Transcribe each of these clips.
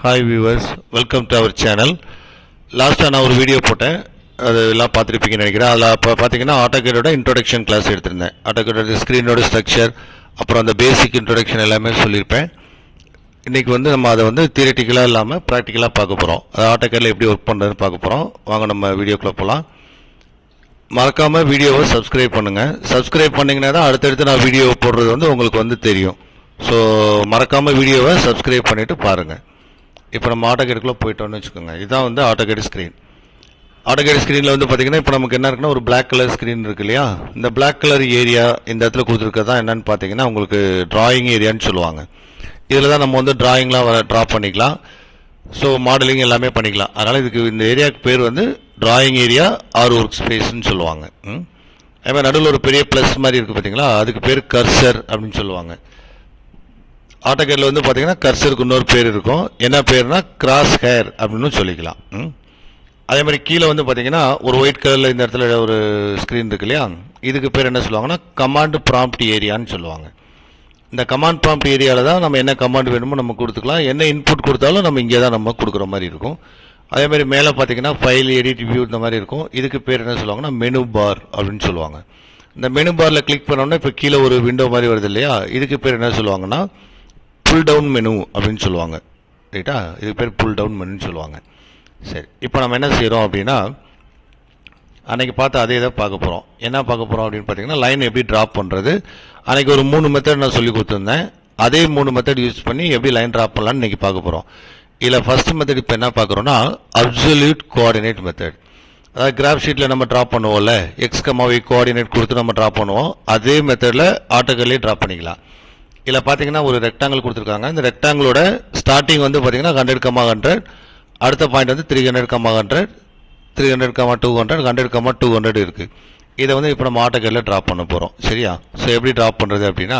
Hi viewers, welcome to our channel. Last நான் ஒரு video போட்டேன், அதெல்லாம் பார்த்துருப்பீங்கன்னு நினைக்கிறேன். அதில் இப்போ பார்த்தீங்கன்னா AutoCAD இன்ட்ரோடக்ஷன் கிளாஸ் எடுத்திருந்தேன். AutoCAD ஸ்க்ரீனோட ஸ்ட்ரக்சர், அப்புறம் அந்த பேசிக் இன்ட்ரோடக்ஷன் எல்லாமே சொல்லியிருப்பேன். இன்றைக்கி நம்ம அதை தியரிட்டிக்கலாக இல்லாமல் ப்ராக்டிக்கலாக பார்க்க போகிறோம். அது AutoCAD எப்படி ஒர்க் பண்ணுறதுன்னு பார்க்க போகிறோம். வாங்க நம்ம வீடியோக்குள்ளே போகலாம். மறக்காமல் வீடியோவை சப்ஸ்கிரைப் பண்ணுங்கள். சப்ஸ்கிரைப் பண்ணிங்கன்னா தான் அடுத்தடுத்து நான் வீடியோ போடுறது உங்களுக்கு தெரியும். ஸோ மறக்காமல் வீடியோவை சப்ஸ்கிரைப் பண்ணிவிட்டு பாருங்கள். இப்போ நம்ம AutoCADக்குள்ளே போயிட்டோம்னு வச்சுக்கோங்க. இதுதான் AutoCAD ஸ்க்ரீன். AutoCAD ஸ்க்ரீனில் பார்த்தீங்கன்னா இப்போ நமக்கு என்ன இருக்குன்னா ஒரு பிளாக் கலர் ஸ்க்ரீன் இருக்கு இல்லையா. இந்த பிளாக் கலர் ஏரியா இந்த இடத்துல கொடுத்துருக்கதான் தான் என்னன்னு பார்த்தீங்கன்னா உங்களுக்கு டிராயிங் ஏரியான்னு சொல்லுவாங்க. இதில் தான் நம்ம டிராயிங்லாம் ட்ரா பண்ணிக்கலாம். ஸோ மாடலிங் எல்லாமே பண்ணிக்கலாம். அதனால் இதுக்கு இந்த ஏரியாவுக்கு பேர் டிராயிங் ஏரியா ஆர் ஒர்க் ஸ்பேஸ்ன்னு சொல்லுவாங்க. அதே மாதிரி நடுவில் ஒரு பெரிய ப்ளஸ் மாதிரி இருக்குது பார்த்தீங்களா, அதுக்கு பேர் கர்சர் அப்படின்னு சொல்லுவாங்க. AutoCAD பார்த்தீங்கன்னா கர்சருக்கு இன்னொரு பேர் இருக்கும். என்ன பேர்னா கிராஸ் ஹேர் அப்படின்னு சொல்லிக்கலாம். அதே மாதிரி கீழே பார்த்தீங்கன்னா ஒரு ஒயிட் கலரில் இந்த இடத்துல ஒரு ஸ்க்ரீன் இருக்கு இல்லையா, இதுக்கு பேர் என்ன சொல்லுவாங்கன்னா கமாண்ட் ப்ராம்ப்ட் ஏரியான்னு சொல்லுவாங்க. இந்த கமாண்ட் ப்ராம்ப்ட் ஏரியாவில் தான் நம்ம என்ன கமாண்ட் வேணுமோ நம்ம கொடுத்துக்கலாம். என்ன இன்புட் கொடுத்தாலும் நம்ம இங்கே தான் நம்ம கொடுக்குற மாதிரி இருக்கும். அதே மாதிரி மேலே பார்த்தீங்கன்னா ஃபைல், எடிட், வியூ இந்த மாதிரி இருக்கும். இதுக்கு பேர் என்ன சொல்லுவாங்கன்னா மெனு பார் அப்படின்னு சொல்லுவாங்க. இந்த மெனு பாரில் கிளிக் பண்ணோன்னா இப்போ கீழே ஒரு விண்டோ மாதிரி வருது இல்லையா, இதுக்கு பேர் என்ன சொல்லுவாங்கன்னா புல் டவுன் மெனு அப்படின்னு சொல்லுவாங்க. ரைட்டா, இது பேர் புல் டவுன் மெனுன்னு சொல்லுவாங்க. சரி, இப்போ நம்ம என்ன செய்கிறோம் அப்படின்னா அன்றைக்கி பார்த்து அதே தான் பார்க்க போகிறோம். என்ன பார்க்க போகிறோம் அப்படின்னு பார்த்தீங்கன்னா லைன் எப்படி ட்ராப் பண்ணுறது. அன்றைக்கி ஒரு 3 மெத்தட் நான் சொல்லி கொடுத்துருந்தேன். அதே 3 மெத்தட் யூஸ் பண்ணி எப்படி லைன் ட்ராப் பண்ணலான்னு இன்றைக்கி பார்க்க போகிறோம். இதில் ஃபஸ்ட் மெத்தட் இப்போ என்ன பார்க்குறோன்னா அப்சல்யூட் கோஆர்டினேட் மெத்தட். அதாவது கிராஃப் ஷீட்டில் நம்ம ட்ராப் பண்ணுவோம்ல, எக்ஸ், ஒய் கோஆர்டினேட் கொடுத்து நம்ம ட்ராப் பண்ணுவோம். அதே மெத்தடில் AutoCADலேயே ட்ராப் பண்ணிக்கலாம். இதில் பார்த்தீங்கன்னா ஒரு ரெக்டாங்கிள் கொடுத்துருக்காங்க. இந்த ரெக்டாங்கிளோட ஸ்டார்டிங் பார்த்தீங்கன்னா 100, 100, அடுத்த பாயிண்ட் 300, 100, 300, 200, 100, 200 இருக்குது. இதை இப்போ நம்ம AutoCADல ட்ராப் பண்ண போகிறோம். சரியா? ஸோ எப்படி ட்ராப் பண்ணுறது அப்படின்னா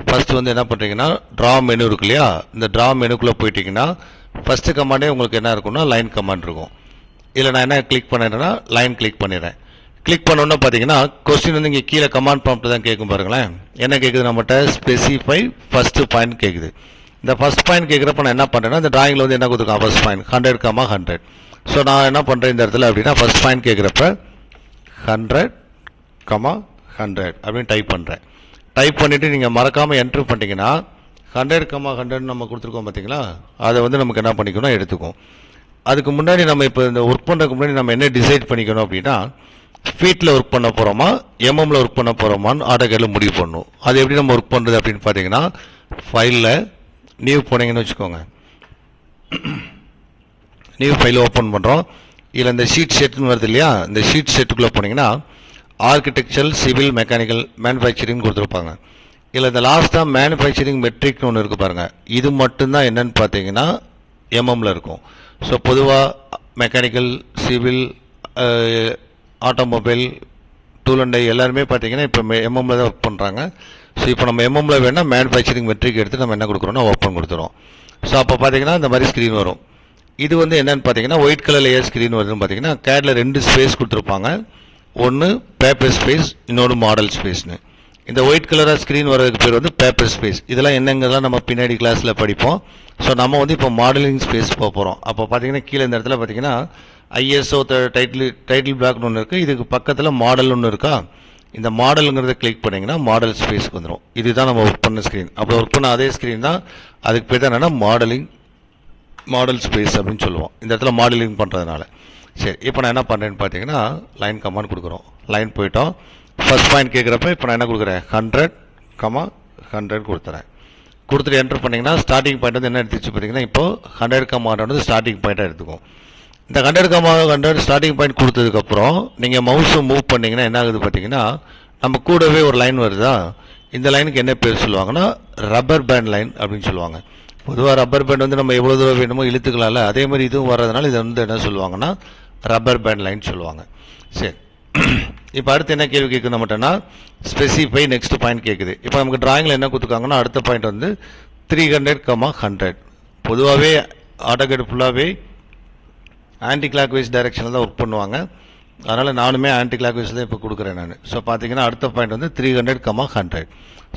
ஃபஸ்ட்டு என்ன பண்ணுறீங்கன்னா ட்ரா மெனு இருக்கு இல்லையா, இந்த ட்ரா மெனுக்குள்ளே போயிட்டீங்கன்னா ஃபஸ்ட்டு கமாண்டே உங்களுக்கு என்ன இருக்குன்னா லைன் கமாண்ட் இருக்கும். இதில் நான் என்ன கிளிக் பண்ணிடுறேன்னா லைன் கிளிக் பண்ணிடுறேன். கிளிக் பண்ணோன்னா பார்த்தீங்கன்னா கொஸ்டின் இங்கே கீழே கமாண்ட் ப்ராம்ப்ட் தான் கேட்கும் பாருங்களேன். என்ன கேட்குது நம்மகிட்ட ஸ்பெசிஃபை ஃபஸ்ட்டு பாயிண்ட் கேட்குது. இந்த ஃபஸ்ட் பாயிண்ட் கேட்குறப்ப நான் என்ன பண்ணுறேன்னா இந்த டிராயிங்கில் என்ன கொடுத்துருக்கேன் ஃபஸ்ட் பாயிண்ட் 100, 100. ஸோ நான் என்ன பண்ணுறேன் இந்த இடத்துல அப்படின்னா ஃபஸ்ட் பாயிண்ட் கேட்குறப்ப 100, 100 அப்படின்னு டைப் பண்ணுறேன். டைப் பண்ணிவிட்டு நீங்கள் மறக்காமல் என்ட்ரு பண்ணிட்டீங்கன்னா 100, 100 நம்ம கொடுத்துருக்கோம் பார்த்தீங்களா, அதை நமக்கு என்ன பண்ணிக்கணும் எடுத்துக்கும். அதுக்கு முன்னாடி நம்ம இப்போ இந்த ஒர்க் பண்ணுறதுக்கு முன்னாடி நம்ம என்ன டிசைட் பண்ணிக்கணும் அப்படின்னா ஃபீட்டில் ஒர்க் பண்ண போகிறோமா எம்எம்மில் ஒர்க் பண்ண போகிறோமான்னு AutoCADல முடிவு பண்ணணும். அது எப்படி நம்ம ஒர்க் பண்ணுறது அப்படின்னு பார்த்தீங்கன்னா ஃபைலில் நியூ போனீங்கன்னு வச்சுக்கோங்க. நியூ ஃபைல் ஓப்பன் பண்ணுறோம். இதில் இந்த ஷீட் செட்டுன்னு வருது இல்லையா, இந்த ஷீட் செட்டுக்குள்ளே போனீங்கன்னா ஆர்கிடெக்சரல், சிவில், மெக்கானிக்கல், மேனுஃபேக்சரிங் கொடுத்துருப்பாங்க. இதில் இந்த லாஸ்ட்டாக மேனுஃபேக்சரிங் மெட்ரிக்னு ஒன்று இருக்குது பாருங்கள். இது மட்டும்தான் என்னன்னு பார்த்தீங்கன்னா எம்எம்மில் இருக்கும். ஸோ பொதுவாக mechanical, civil, automobile, tool and die எல்லாருமே பார்த்தீங்கன்னா இப்போ எம்எம்மில் தான் ஒர்க் பண்ணுறாங்க. ஸோ இப்போ நம்ம எம்எம்மில் வேணால் மேனுஃபேக்சரிங் மெட்ரிக் எடுத்து நம்ம என்ன கொடுக்குறோன்னா ஓப்பன் கொடுத்துருவோம். ஸோ அப்போ பார்த்தீங்கன்னா இந்த மாதிரி ஸ்க்ரீன் வரும். இது என்னென்னு பார்த்தீங்கன்னா ஒயிட் கலரில் ஏன் ஸ்க்ரீன் வருதுன்னு பார்த்தீங்கன்னா CADல 2 ஸ்பேஸ் கொடுத்துருப்பாங்க. ஒன்று பேப்பர் ஸ்பேஸ், இன்னொன்று மாடல் ஸ்பேஸ்னு. இந்த ஒயிட் கலராக ஸ்க்ரீன் வரதுக்கு பேர் பேப்பர் ஸ்பேஸ். இதெல்லாம் என்னங்கெல்லாம் நம்ம பின்னாடி கிளாஸில் படிப்போம். ஸோ நம்ம இப்போ மாடலிங் ஸ்பேஸ் போக போகிறோம். அப்போ பார்த்தீங்கன்னா கீழே இந்த இடத்துல பார்த்தீங்கன்னா ISO டைட்டில் பிளாக்னு ஒன்று இருக்குது. இதுக்கு பக்கத்தில் மாடல் ஒன்று இருக்கா, இந்த மாடலுங்கிறத கிளிக் பண்ணிங்கன்னா மாடல் ஸ்பேஸ்க்கு வந்துடும். இதுதான் நம்ம ஒர்க் பண்ண ஸ்க்ரீன். அப்போ ஒர்க் பண்ண அதே ஸ்க்ரீன் தான். அதுக்கு பேர் தான் என்னென்னா மாடல் ஸ்பேஸ் அப்படின்னு சொல்லுவோம், இந்த இடத்துல மாடலிங் பண்ணுறதுனால. சரி, இப்போ நான் என்ன பண்ணுறேன்னு பார்த்தீங்கன்னா லைன் கமாண்ட் கொடுக்குறோம். லைன் போயிட்டோம். ஃபஸ்ட் பாயிண்ட் கேட்குறப்ப இப்போ நான் என்ன கொடுக்குறேன் 100, 100 கொடுத்துறேன். கொடுத்துட்டு என்ட்ரு பண்ணிங்கன்னா ஸ்டார்டிங் பாயிண்ட் என்ன எடுத்துச்சு பார்த்தீங்கன்னா இப்போது 100, 100 ஸ்டார்டிங் பாயிண்ட்டாக எடுத்துக்கும். இந்த 100, 100 ஸ்டார்டிங் பாயிண்ட் கொடுத்ததுக்கப்புறம் நீங்கள் மவுஸை மூவ் பண்ணிங்கன்னா என்ன ஆகுது பார்த்தீங்கன்னா நம்ம கூடவே ஒரு லைன் வருதா. இந்த லைனுக்கு என்ன பேர் சொல்லுவாங்கன்னா ரப்பர் பேண்ட் லைன் அப்படின்னு சொல்லுவாங்க. பொதுவாக ரப்பர் பேண்ட் நம்ம எவ்வளோ தூரம் வேணுமோ இழுத்துக்கலாம்ல, அதே மாதிரி இதுவும் வர்றதுனால இதை என்ன சொல்லுவாங்கன்னா ரப்பர் பேண்ட் லைன் சொல்லுவாங்க. சரி, இப்போ அடுத்து என்ன கேள்வி கேட்குது நம்மட்டேன்னா ஸ்பெசிஃபை நெக்ஸ்ட் பாயிண்ட் கேட்குது. இப்போ நமக்கு டிராயிங்கில் என்ன கொடுத்துருக்காங்கன்னா அடுத்த பாயிண்ட் 300, 100. பொதுவாகவே AutoCAD ஃபுல்லாகவே ஆன்டி கிளாக் வைஸ் டைரெக்ஷனில் தான் ஒர்க் பண்ணுவாங்க. அதனால் நானுமே ஆன்டி கிளாக் வைஸ் தான் இப்போ கொடுக்குறேன் நான். ஸோ பார்த்தீங்கன்னா அடுத்த பாயிண்ட் 300, 100.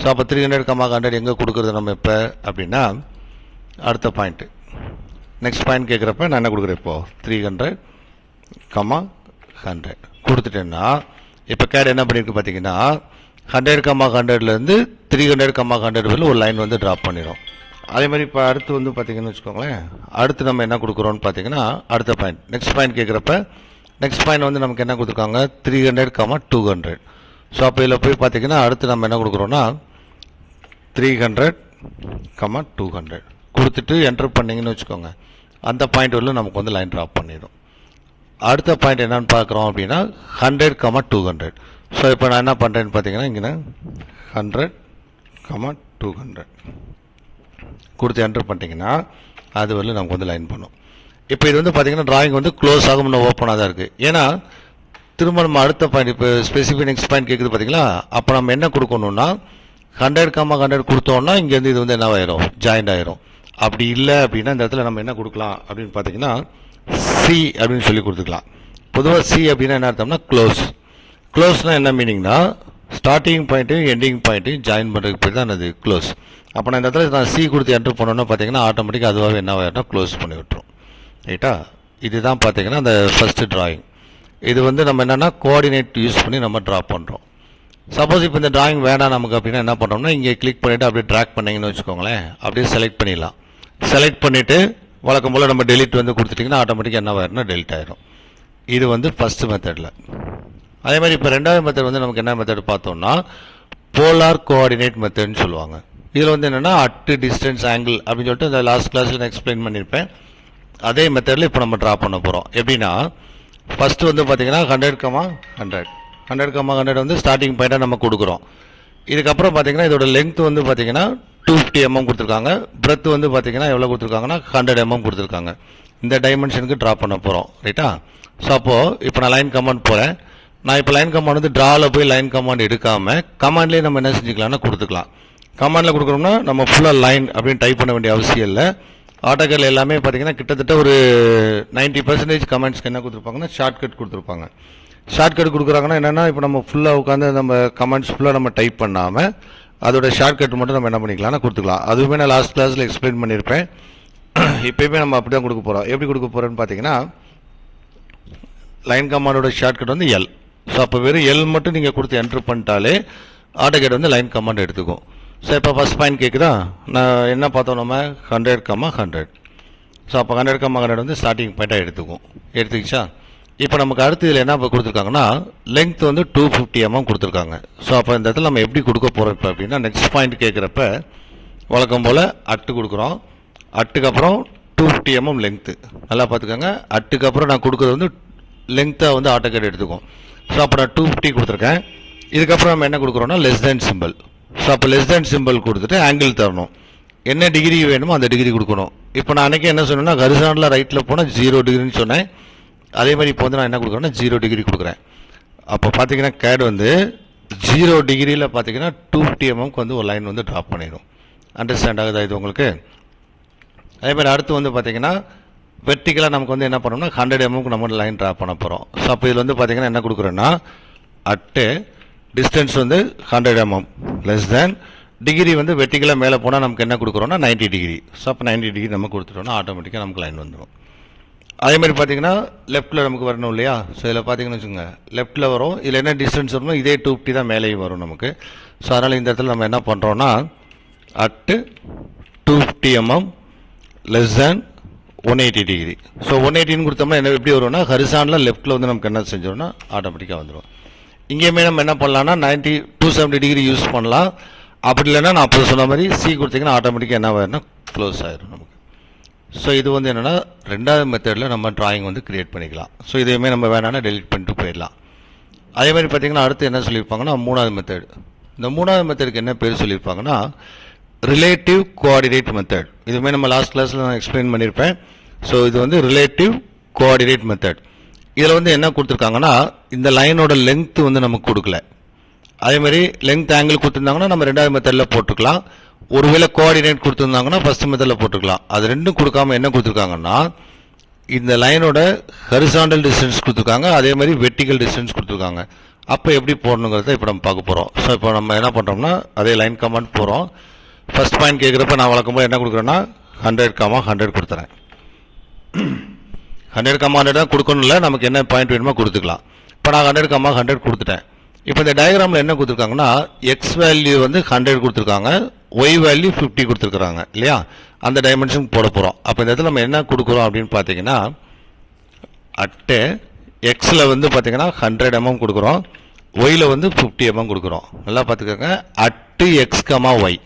ஸோ அப்போ 300, 100 எங்கே கொடுக்குறது நம்ம இப்போ அப்படின்னா அடுத்த பாயிண்ட்டு நெக்ஸ்ட் பாயிண்ட் கேட்குறப்ப நான் என்ன கொடுக்குறேன் இப்போது 300, 100 கொடுத்துட்டேன்னா இப்போ கேட் என்ன பண்ணியிருக்கு பார்த்தீங்கன்னா 100, 100லேருந்து 300, 100 வரையில் ஒரு லைன் வந்து ட்ராப் பண்ணிடும். அதே மாதிரி இப்போ அடுத்து வந்து பார்த்தீங்கன்னு வச்சுக்கோங்களேன், அடுத்து நம்ம என்ன கொடுக்குறோன்னு பார்த்தீங்கன்னா அடுத்த பாயிண்ட் நெக்ஸ்ட் பாயிண்ட் கேட்குறப்ப நெக்ஸ்ட் பாயிண்ட் வந்து நமக்கு என்ன கொடுத்துருக்காங்க 300, 200. ஸோ அப்போ இதில் போய் பார்த்தீங்கன்னா அடுத்து நம்ம என்ன கொடுக்குறோன்னா 300, 200 கொடுத்துட்டு என்டர் பண்ணிங்கன்னு வச்சுக்கோங்க, அந்த பாயிண்ட் வரலும் நமக்கு வந்து லைன் ட்ராப் பண்ணிடும். அடுத்த பாயிண்ட் என்னன்னு பார்க்குறோம் அப்படின்னா 100, 200. ஸோ இப்போ நான் என்ன பண்ணுறேன்னு பார்த்தீங்கன்னா இங்கே 100, 200 கொடுத்து என்டர் பண்ணிட்டீங்கன்னா அது வரலும் நமக்கு வந்து லைன் பண்ணும். இப்போ இது வந்து பார்த்தீங்கன்னா டிராயிங் வந்து க்ளோஸ் ஆகும், இன்னும் ஓப்பனாக தான் இருக்குது. ஏன்னா திரும்ப நம்ம அடுத்த பாயிண்ட் இப்போ ஸ்பெசிஃபிக் நெக்ஸ்ட் பாயிண்ட் கேட்குது பார்த்தீங்களா, அப்போ நம்ம என்ன கொடுக்கணும்னா 100, 100 கொடுத்தோம்னா இங்கேருந்து இது வந்து என்ன ஆயிரும், ஜாயிண்ட் ஆயிரும். அப்படி இல்லை அப்படின்னா இந்த இடத்துல நம்ம என்ன கொடுக்கலாம் அப்படின்னு பார்த்தீங்கன்னா சி அப்படின்னு சொல்லி கொடுத்துக்கலாம். பொதுவாக சி அப்படின்னா என்ன அர்த்தம்னா க்ளோஸ். க்ளோஸ்னால் என்ன மீனிங்னா ஸ்டார்டிங் பாயிண்ட்டையும் எண்டிங் பாயிண்ட்டையும் ஜாயின் பண்ணுறதுக்கு பேர் தான் அது க்ளோஸ். அப்போ நான் இந்த இடத்துல நான் சி கொடுத்து என்ட்ரு பண்ணோன்னா பார்த்தீங்கன்னா ஆட்டோமேட்டிக்காக அதுவாகவே என்ன ஆகிடும்னா க்ளோஸ் பண்ணி விட்டுரும். ரைட்டா, இதுதான் பார்த்தீங்கன்னா அந்த ஃபஸ்ட்டு டிராயிங். இது வந்து நம்ம என்னென்னா கோஆர்டினேட் யூஸ் பண்ணி நம்ம ட்ரா பண்ணுறோம். சப்போஸ் இப்போ இந்த டிராயிங் வேணாம் நமக்கு அப்படின்னா என்ன பண்ணுறோம்னா இங்கே கிளிக் பண்ணிவிட்டு அப்படியே ட்ராக் பண்ணிங்கன்னு வச்சுக்கோங்களேன், அப்படியே செலக்ட் பண்ணிடலாம். செலக்ட் பண்ணிவிட்டு வழக்கம் போல் நம்ம டெலிட் வந்து கொடுத்துட்டிங்கன்னா ஆட்டோமேட்டிக்காக என்ன ஆயிரும்னா டெலிட் ஆயிரும். இது வந்து ஃபஸ்ட்டு மெத்தடில். அதே மாதிரி இப்போ ரெண்டாவது மெத்தட் வந்து நமக்கு என்ன மெத்தட் பார்த்தோம்னா போலார் கோஆர்டினேட் மெத்தட்னு சொல்லுவாங்க. இதில் வந்து என்னென்னா அட்டு டிஸ்டன்ஸ் ஆங்கிள் அப்படின்னு சொல்லிட்டு இந்த லாஸ்ட் கிளாஸில் நான் எக்ஸ்பிளைன் பண்ணியிருப்பேன். அதே மெத்தடில் இப்போ நம்ம ட்ரா பண்ண போகிறோம். எப்படின்னா ஃபஸ்ட்டு வந்து பார்த்தீங்கன்னா 100, 100 100, 100 வந்து ஸ்டார்டிங் பாயிண்ட்டாக நம்ம கொடுக்குறோம். இதுக்கப்புறம் பார்த்தீங்கன்னா இதோட லென்த் வந்து பார்த்தீங்கன்னா 250 mm கொடுத்துருக்காங்க. பிரெத் வந்து பார்த்தீங்கன்னா எவ்வளோ கொடுத்துருக்காங்கன்னா 100 mm கொடுத்துருக்காங்க. இந்த டைமென்ஷனுக்கு ட்ரா பண்ண போகிறோம். ரைட்டா, ஸோ அப்போது இப்போ நான் லைன் கமாண்ட் போகிறேன். நான் இப்போ லைன் கமாண்ட் வந்து ட்ராவில் போய் லைன் கமாண்ட் எடுக்காமல் கமாண்ட்லேயே நம்ம என்ன செஞ்சுக்கலாம்னா கொடுத்துக்கலாம். கமாண்டில் கொடுக்குறோம்னா நம்ம ஃபுல்லாக லைன் அப்படின்னு டைப் பண்ண வேண்டிய அவசியம் இல்லை. AutoCAD எல்லாமே பார்த்தீங்கன்னா கிட்டத்தட்ட ஒரு 90% கமெண்ட்ஸ்க்கு என்ன கொடுத்துருப்பாங்கன்னா ஷார்ட்கட் கொடுத்துருப்பாங்க. ஷார்ட்கட் கொடுக்குறாங்கன்னா என்னென்னா இப்போ நம்ம ஃபுல்லாக உட்காந்து நம்ம கமெண்ட்ஸ் ஃபுல்லாக நம்ம டைப் பண்ணாமல் அதோட ஷார்ட்கட் மட்டும் நம்ம என்ன பண்ணிக்கலாம்னா கொடுத்துக்கலாம். அதுவுமே நான் லாஸ்ட் கிளாஸில் எக்ஸ்பிளைன் பண்ணியிருப்பேன். இப்போயுமே நம்ம அப்படி தான் கொடுக்க போகிறோம். எப்படி கொடுக்க போகிறோன்னு பார்த்தீங்கன்னா லைன் கமாண்டோட ஷார்ட்கட் வந்து எல். ஸோ அப்போ வெறும் எல் மட்டும் நீங்கள் கொடுத்து என்ட்ரு பண்ணிட்டாலே AutoCAD வந்து லைன் கமாண்ட் எடுத்துக்கும். ஸோ இப்போ ஃபஸ்ட் பாயிண்ட் கேட்குதா, நான் என்ன பார்த்தோம் நம்ம 100, 100. ஸோ அப்போ 100, 100 வந்து ஸ்டார்டிங் பாயிண்ட்டாக எடுத்துக்கிச்சா. இப்போ நமக்கு அடுத்து இதில் என்ன கொடுத்துருக்காங்கன்னா லென்த் வந்து 250 mm கொடுத்துருக்காங்க. ஸோ அப்போ இந்த இடத்துல நம்ம எப்படி கொடுக்க போகிறோம் இப்போ அப்படின்னா நெக்ஸ்ட் பாயிண்ட் கேட்குறப்ப வழக்கம் போல் அட்டு கொடுக்குறோம். அட்டுக்கு அப்புறம் 250 mm லென்த்து நல்லா பார்த்துக்கோங்க. அட்டுக்கு அப்புறம் நான் கொடுக்குறது வந்து லென்த்தாக வந்து AutoCAD எடுத்துக்கும். ஸோ அப்போ நான் 250 கொடுத்துருக்கேன். இதுக்கப்புறம் நம்ம என்ன கொடுக்குறோன்னா லெஸ் தேன் சிம்பிள். ஸோ அப்போ லெஸ் தேன் சிம்பிள் கொடுத்துட்டு ஆங்கிள் தரணும். என்ன டிகிரி வேணுமோ அந்த டிகிரி கொடுக்கணும். இப்போ நான் அன்றைக்கி என்ன சொன்னேன்னா ஹரிசாண்டலாக ரைட்டில் போனால் 0 டிகிரின்னு சொன்னேன். அதே மாதிரி இப்போ வந்து நான் என்ன கொடுக்குறேன்னா 0 டிகிரி கொடுக்குறேன். அப்போ பார்த்தீங்கன்னா CAD வந்து 0 டிகிரியில் பார்த்தீங்கன்னா 250 mm வந்து ஒரு லைன் வந்து ட்ராப் பண்ணிடும். அண்டர்ஸ்டாண்ட் ஆகுதா இது உங்களுக்கு? அதே மாதிரி அடுத்து வந்து பார்த்தீங்கன்னா வெர்டிக்கலாக நமக்கு வந்து என்ன பண்ணோம்னா 100 mm நம்ம லைன் ட்ராப் பண்ண போகிறோம். ஸோ அப்போ இதில் வந்து பார்த்தீங்கன்னா என்ன கொடுக்குறேன்னா அட்டு டிஸ்டன்ஸ் வந்து 100 mm லெஸ் தேன் டிகிரி வந்து வெர்டிக்கலாக மேலே போனால் நமக்கு என்ன கொடுக்குறோன்னா 90 டிகிரி. ஸோ அப்போ 90 டிகிரி நம்ம கொடுத்துட்டோம்னா ஆட்டோமேட்டிக்காக நமக்கு லைன் வந்துடும். அதே மாதிரி பார்த்தீங்கன்னா லெஃப்ட்டில் நமக்கு வரணும் இல்லையா. ஸோ இதில் பார்த்தீங்கன்னு வச்சுக்கோங்க லெஃப்ட்டில் வரும். இதில் என்ன டிஸ்டன்ஸ் வரணும் இதே 250 தான் மேலேயும் வரும் நமக்கு. ஸோ அதனால் இந்த இடத்துல நம்ம என்ன பண்ணுறோன்னா at 250 mm less than 180 degree. So 180ன்னு கொடுத்தோம்னா என்ன எப்படி வரும்னா ஹரிசாண்டலாக லெஃப்ட்டில் வந்து நமக்கு என்ன செஞ்சோம்னா ஆட்டோமேட்டிக்காக வந்துடும். இங்கேயுமே நம்ம என்ன பண்ணலாம்னா 270 டிகிரி யூஸ் பண்ணலாம். அப்படி இல்லைன்னா நான் அப்போ சொன்ன மாதிரி சி கொடுத்தீங்கன்னா ஆட்டோமேட்டிக்காக என்ன ஆயிரும்னா க்ளோஸ் ஆயிரும் நமக்கு. ஸோ இது வந்து என்னென்னா ரெண்டாவது மெத்தடில் நம்ம டிராயிங் வந்து கிரியேட் பண்ணிக்கலாம். ஸோ இதையுமே நம்ம வேணான்னா டெலிட் பண்ணிட்டு போயிடலாம். அதே மாதிரி பார்த்தீங்கன்னா அடுத்து என்ன சொல்லியிருப்பாங்கன்னா மூணாவது மெத்தட். இந்த மூணாவது மெத்தடுக்கு என்ன பேர் சொல்லியிருப்பாங்கன்னா ரிலேட்டிவ் கோஆர்டினேட் மெத்தட். இதுவுமே நம்ம லாஸ்ட் கிளாஸில் நான் எக்ஸ்பிளைன் பண்ணியிருப்பேன். ஸோ இது வந்து ரிலேட்டிவ் கோஆர்டினேட் மெத்தட். இதில் வந்து என்ன கொடுத்துருக்காங்கன்னா இந்த லைனோட லென்த் வந்து நமக்கு கொடுக்கல. அதே மாதிரி லென்த் ஆங்கிள் கொடுத்துருந்தாங்கன்னா நம்ம ரெண்டாவது மெத்தடில் போட்டுக்கலாம். ஒருவேளை கோஆர்டினேட் கொடுத்துருந்தாங்கன்னா ஃபர்ஸ்ட் மெத்தடில் போட்டுக்கலாம். அது ரெண்டும் கொடுக்காம என்ன கொடுத்துருக்காங்கன்னா இந்த லைனோட ஹரிசாண்டல் டிஸ்டன்ஸ் கொடுத்துருக்காங்க, அதே மாதிரி வெர்டிக்கல் டிஸ்டன்ஸ் கொடுத்துருக்காங்க. அப்போ எப்படி போடணுங்கிறத இப்போ நம்ம பார்க்க போகிறோம். ஸோ இப்போ நம்ம என்ன பண்ணுறோம்னா அதே லைன் கமாண்ட் போகிறோம். ஃபர்ஸ்ட் பாயிண்ட் கேட்குறப்ப நான் வழக்கம்போது என்ன கொடுக்குறேன்னா 100, 100 கொடுத்துறேன். 100, தான் கொடுக்கணும் இல்லை, நமக்கு என்ன பாயிண்ட் வேணுமோ கொடுத்துக்கலாம். இப்போ நான் 100, 100 கொடுத்துட்டேன். இப்போ இந்த டயக்ராமில் என்ன கொடுத்துருக்காங்கன்னா எக்ஸ் வேல்யூ வந்து 100 கொடுத்துருக்காங்க, ஒய் வேல்யூ 50 கொடுத்துருக்குறாங்க இல்லையா? அந்த டைமென்ஷன் போட போகிறோம். அப்போ இந்த இடத்துல நம்ம என்ன கொடுக்குறோம் அப்படின்னு பார்த்தீங்கன்னா அட்டு எக்ஸில் வந்து பார்த்தீங்கன்னா 100 mm கொடுக்குறோம், ஒயில் வந்து 50 mm கொடுக்குறோம். நல்லா பார்த்துக்கோங்க. At x comma y.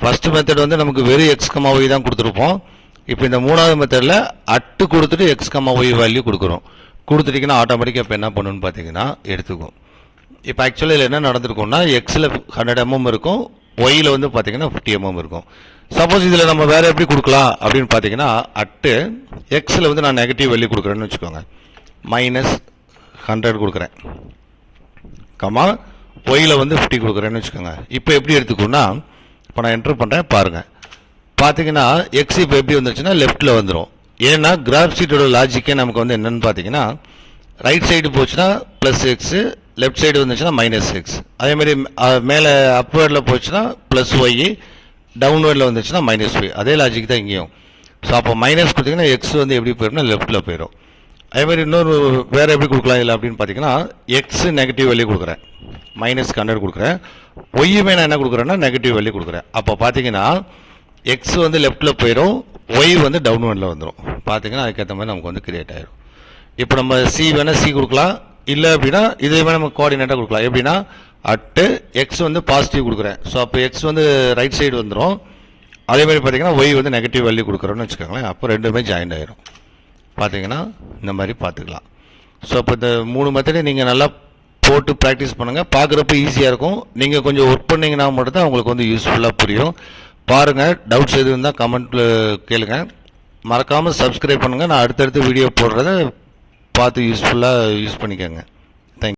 First method வந்து நமக்கு வெறும் எக்ஸ் கமா ஒய் தான் கொடுத்துருப்போம். இப்போ இந்த மூணாவது மெத்தடில் அட்டு கொடுத்துட்டு எக்ஸ் கமா ஒய் வேல்யூ கொடுக்குறோம். கொடுத்துட்டிங்கன்னா ஆட்டோமேட்டிக்காக இப்போ என்ன பண்ணணும்னு பார்த்தீங்கன்னா எடுத்துக்கும். இப்போ ஆக்சுவலாக இதில் என்ன நடந்திருக்கும்னா எக்ஸில் 100 mm இருக்கும், ஒயில் வந்து பார்த்தீங்கன்னா 50 mm இருக்கும். சப்போஸ் இதில் நம்ம வேறு எப்படி கொடுக்கலாம் அப்படின்னு பார்த்தீங்கன்னா அட்டு எக்ஸில் வந்து நான் நெகட்டிவ் வேல்யூ கொடுக்குறேன்னு வச்சுக்கோங்க, -100 கொடுக்குறேன், கமா ஒயில் வந்து 50 கொடுக்குறேன்னு வச்சுக்கோங்க. இப்போ எப்படி எடுத்துக்கோன்னா இப்போ நான் என்ட்ரு பண்ணுறேன் பாருங்கள். பார்த்தீங்கன்னா எக்ஸ் இப்போ எப்படி வந்துருச்சுன்னா லெஃப்ட்டில் வந்துடும். ஏன்னா கிராஃப் ஷீட்டோட லாஜிக்கே நமக்கு வந்து என்னென்னு பார்த்தீங்கன்னா ரைட் சைடு போச்சுன்னா +x, லெஃப்ட் சைடு வந்துச்சுன்னா -x. அதேமாதிரி மேலே அப்வேர்டில் போச்சுன்னா +y, டவுன்வேர்டில் வந்துச்சுன்னா -y. அதே லாஜிக் தான் இங்கேயும். ஸோ அப்போ மைனஸ் கொடுத்தீங்கன்னா எக்ஸ் வந்து எப்படி போயிடும்னா லெஃப்ட்டில் போயிடும். அதேமாதிரி இன்னொரு வேறு எப்படி கொடுக்கலாம் இல்லை அப்படின்னு பார்த்தீங்கன்னா எக்ஸ் நெகட்டிவ் வேல்யூ கொடுக்குறேன், -100 கொடுக்குறேன், ஒய்யுமே நான் என்ன கொடுக்குறேன்னா நெகட்டிவ் வேல்யூ கொடுக்குறேன். அப்போ பார்த்தீங்கன்னா எக்ஸ் வந்து லெஃப்ட்டில் போயிடும், ஒய் வந்து டவுன்வேர்டில் வந்துடும். பார்த்தீங்கன்னா அதுக்கேற்ற மாதிரி நமக்கு வந்து கிரியேட் ஆகிடும். இப்போ நம்ம சி வேணால் சி கொடுக்கலாம், இல்லை அப்படின்னா இதே மாதிரி நம்ம கோஆர்டினேட்டாக கொடுக்கலாம். எப்படின்னா அட்டு எக்ஸ் வந்து பாசிட்டிவ் கொடுக்குறேன், ஸோ அப்போ எக்ஸ் வந்து ரைட் சைடு வந்துடும். அதேமாதிரி பார்த்தீங்கன்னா ஒய் வந்து நெகட்டிவ் வேல்யூ கொடுக்குறோன்னு வச்சுக்கோங்களேன். அப்போ ரெண்டுமே ஜாயின் ஆகிடும். பார்த்தீங்கன்னா இந்த மாதிரி பார்த்துக்கலாம். ஸோ அப்போ இந்த 3 மெத்தடை நீங்கள் நல்லா போட்டு ப்ராக்டிஸ் பண்ணுங்கள். பார்க்குறப்ப ஈஸியாக இருக்கும். நீங்கள் கொஞ்சம் ஒர்க் பண்ணிங்கன்னா மட்டும் தான் உங்களுக்கு வந்து யூஸ்ஃபுல்லாக புரியும். பாருங்கள், டவுட்ஸ் எதுவும் இருந்தால் கமெண்ட்டில் கேளுங்க. மறக்காமல் சப்ஸ்கிரைப் பண்ணுங்கள். நான் அடுத்தடுத்து வீடியோ போடுறத பார்த்து யூஸ்ஃபுல்லாக யூஸ் பண்ணிக்கோங்க.